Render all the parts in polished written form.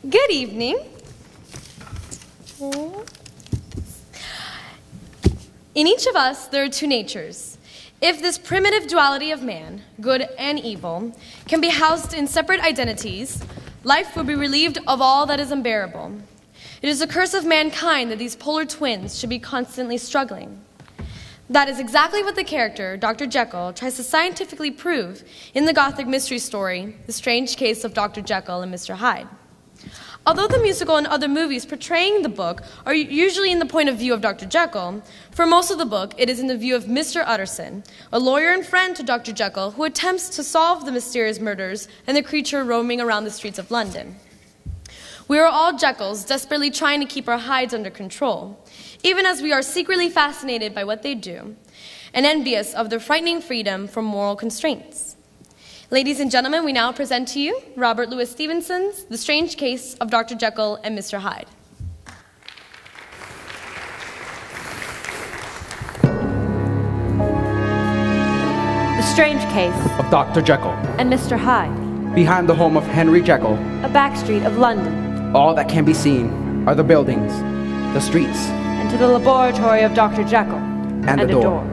Good evening. In each of us, there are two natures. If this primitive duality of man, good and evil, can be housed in separate identities, life would be relieved of all that is unbearable. It is a curse of mankind that these polar twins should be constantly struggling. That is exactly what the character, Dr. Jekyll, tries to scientifically prove in the Gothic mystery story, The Strange Case of Dr. Jekyll and Mr. Hyde. Although the musical and other movies portraying the book are usually in the point of view of Dr. Jekyll, for most of the book it is in the view of Mr. Utterson, a lawyer and friend to Dr. Jekyll who attempts to solve the mysterious murders and the creature roaming around the streets of London. We are all Jekylls, desperately trying to keep our Hydes under control, even as we are secretly fascinated by what they do, and envious of their frightening freedom from moral constraints. Ladies and gentlemen, we now present to you Robert Louis Stevenson's The Strange Case of Dr. Jekyll and Mr. Hyde. The Strange Case of Dr. Jekyll and Mr. Hyde. Behind the home of Henry Jekyll, a back street of London. All that can be seen are the buildings, the streets, and to the laboratory of Dr. Jekyll, and a door.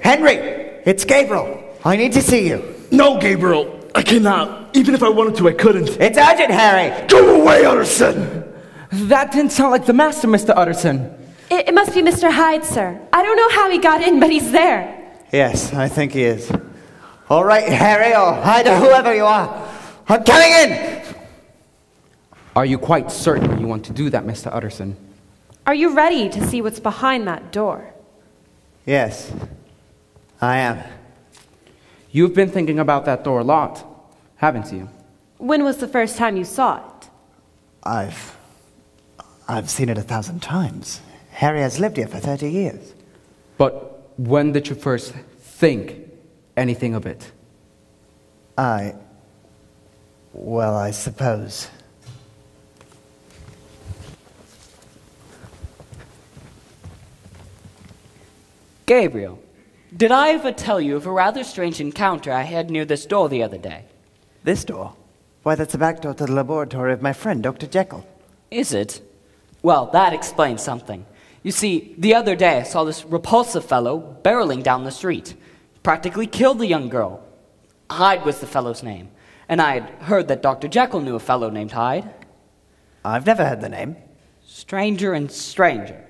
Henry! It's Gabriel. I need to see you. No, Gabriel. I cannot. Even if I wanted to, I couldn't. It's urgent, Harry. Go away, Utterson. That didn't sound like the master, Mr. Utterson. It must be Mr. Hyde, sir. I don't know how he got in, but he's there. Yes, I think he is. All right, Harry, or Hyde, or whoever you are. I'm coming in. Are you quite certain you want to do that, Mr. Utterson? Are you ready to see what's behind that door? Yes, I am. You've been thinking about that door a lot, haven't you? When was the first time you saw it? I've seen it 1,000 times. Harry has lived here for 30 years. But when did you first think anything of it? Well, I suppose. Gabriel, did I ever tell you of a rather strange encounter I had near this door the other day? This door? Why, that's the back door to the laboratory of my friend, Dr. Jekyll. Is it? Well, that explains something. You see, the other day I saw this repulsive fellow barreling down the street. Practically killed the young girl. Hyde was the fellow's name, and I had heard that Dr. Jekyll knew a fellow named Hyde. I've never heard the name. Stranger and stranger.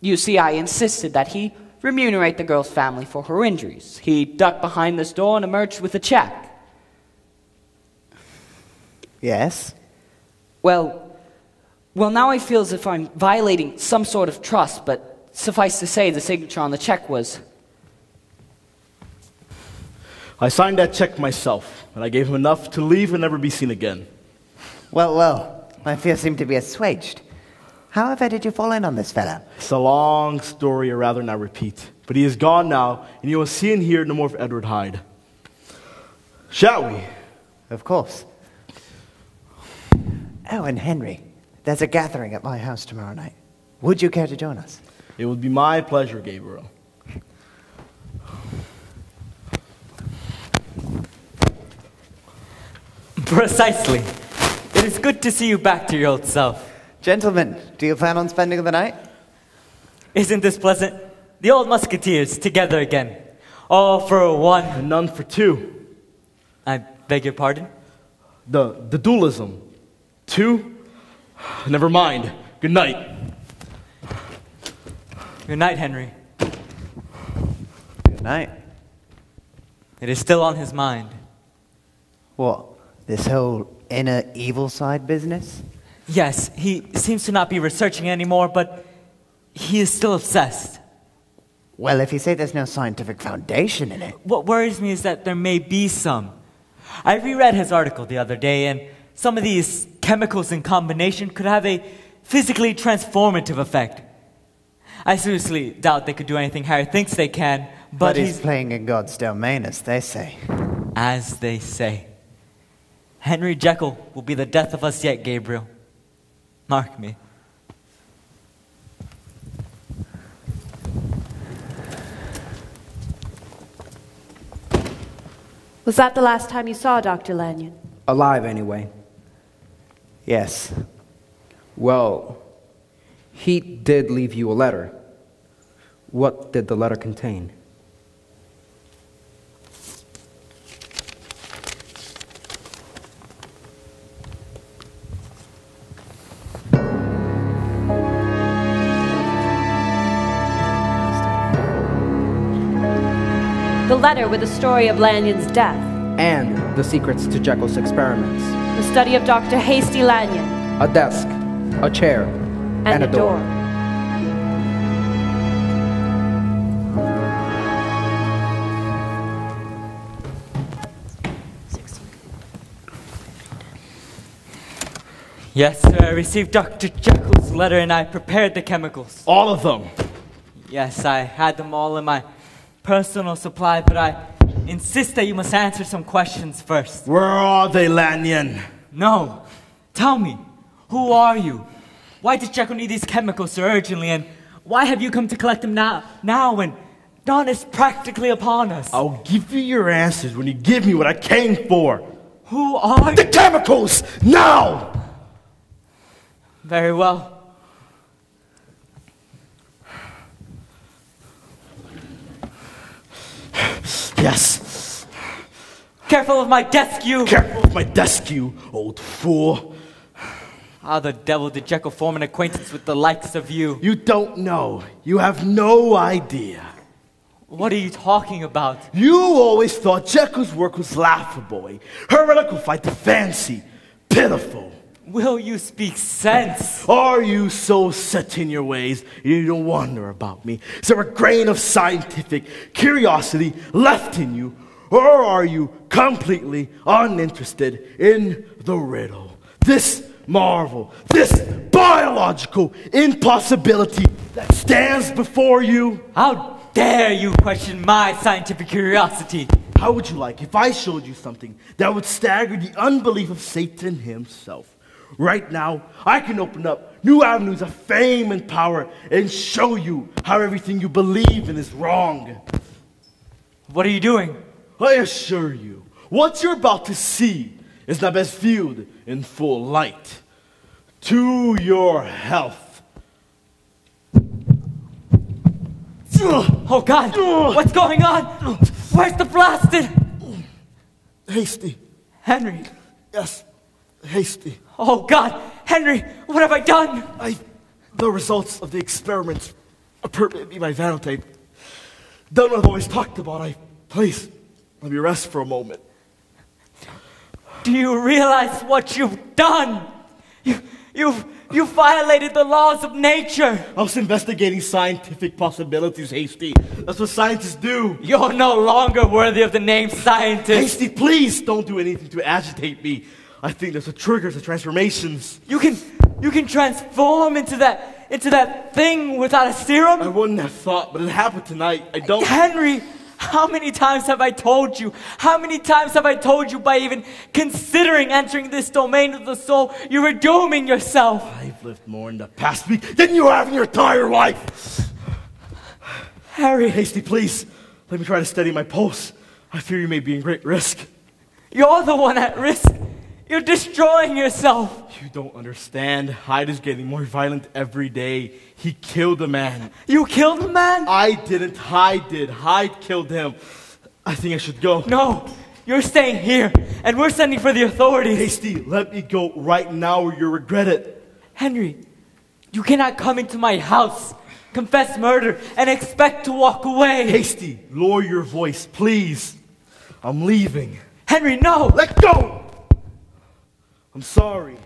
You see, I insisted that he remunerate the girl's family for her injuries. He ducked behind this door and emerged with a check. Yes? Well, now I feel as if I'm violating some sort of trust, but suffice to say, the signature on the check was... I signed that check myself, and I gave him enough to leave and never be seen again. Well, my fears seem to be assuaged. However did you fall in on this fellow? It's a long story, or rather not repeat. But he is gone now, and you will see and hear no more of Edward Hyde. Shall we? Of course. Oh, and Henry, there's a gathering at my house tomorrow night. Would you care to join us? It would be my pleasure, Gabriel. Precisely. It is good to see you back to your old self. Gentlemen, do you plan on spending the night? Isn't this pleasant? The old musketeers together again. All for one. And none for two. I beg your pardon? The dualism. Two? Never mind. Good night. Good night, Henry. Good night. It is still on his mind. What? This whole inner evil side business? Yes, he seems to not be researching anymore, but he is still obsessed. Well, if you say there's no scientific foundation in it... What worries me is that there may be some. I reread his article the other day, and some of these chemicals in combination could have a physically transformative effect. I seriously doubt they could do anything Harry thinks they can, but he's playing in God's domain, as they say. As they say. Henry Jekyll will be the death of us yet, Gabriel. Mark me. Was that the last time you saw Dr. Lanyon? Alive, anyway. Yes. Well, he did leave you a letter. What did the letter contain? The letter with the story of Lanyon's death. And the secrets to Jekyll's experiments. The study of Dr. Hasty Lanyon. A desk, a chair, And a door. Yes, sir. I received Dr. Jekyll's letter and I prepared the chemicals. All of them. Yes, I had them all in my personal supply, but I insist that you must answer some questions first. Where are they, Lanyon? No. Tell me, who are you? Why does Jekyll need these chemicals so urgently, and why have you come to collect them now when dawn is practically upon us? I'll give you your answers when you give me what I came for. Who are The you? chemicals! Now! Very well. Yes. Careful of my desk, you! Careful of my desk, you old fool. How the devil did Jekyll form an acquaintance with the likes of you? You don't know. You have no idea. What are you talking about? You always thought Jekyll's work was laughable, a heretical fight to fancy, pitiful. Will you speak sense? Are you so set in your ways you don't wonder about me? Is there a grain of scientific curiosity left in you? Or are you completely uninterested in the riddle? This marvel, this biological impossibility that stands before you? How dare you question my scientific curiosity? How would you like if I showed you something that would stagger the unbelief of Satan himself? Right now, I can open up new avenues of fame and power and show you how everything you believe in is wrong. What are you doing? I assure you, what you're about to see is not best viewed in full light. To your health. Oh God, what's going on? Where's the blasted? Hasty. Henry. Yes, Hasty. Oh God, Henry, what have I done? The results of the experiments are permanently my vanity. Done what I've always talked about. Please, let me rest for a moment. Do you realize what you've done? You violated the laws of nature. I was investigating scientific possibilities, Hasty. That's what scientists do. You're no longer worthy of the name scientist. Hasty, please don't do anything to agitate me. I think there's a trigger to transformations. You can transform into that thing without a serum? I wouldn't have thought, but it happened tonight. I don't... Henry, how many times have I told you? How many times have I told you by even considering entering this domain of the soul, you were dooming yourself? I've lived more in the past week than you have in your entire life. Harry. Hasty, please, let me try to steady my pulse. I fear you may be in great risk. You're the one at risk. You're destroying yourself. You don't understand. Hyde is getting more violent every day. He killed a man. You killed a man? I didn't. Hyde did. Hyde killed him. I think I should go. No, you're staying here, and we're sending for the authorities. Hasty, let me go right now or you'll regret it. Henry, you cannot come into my house, confess murder, and expect to walk away. Hasty, lower your voice, please. I'm leaving. Henry, no! Let go! I'm sorry.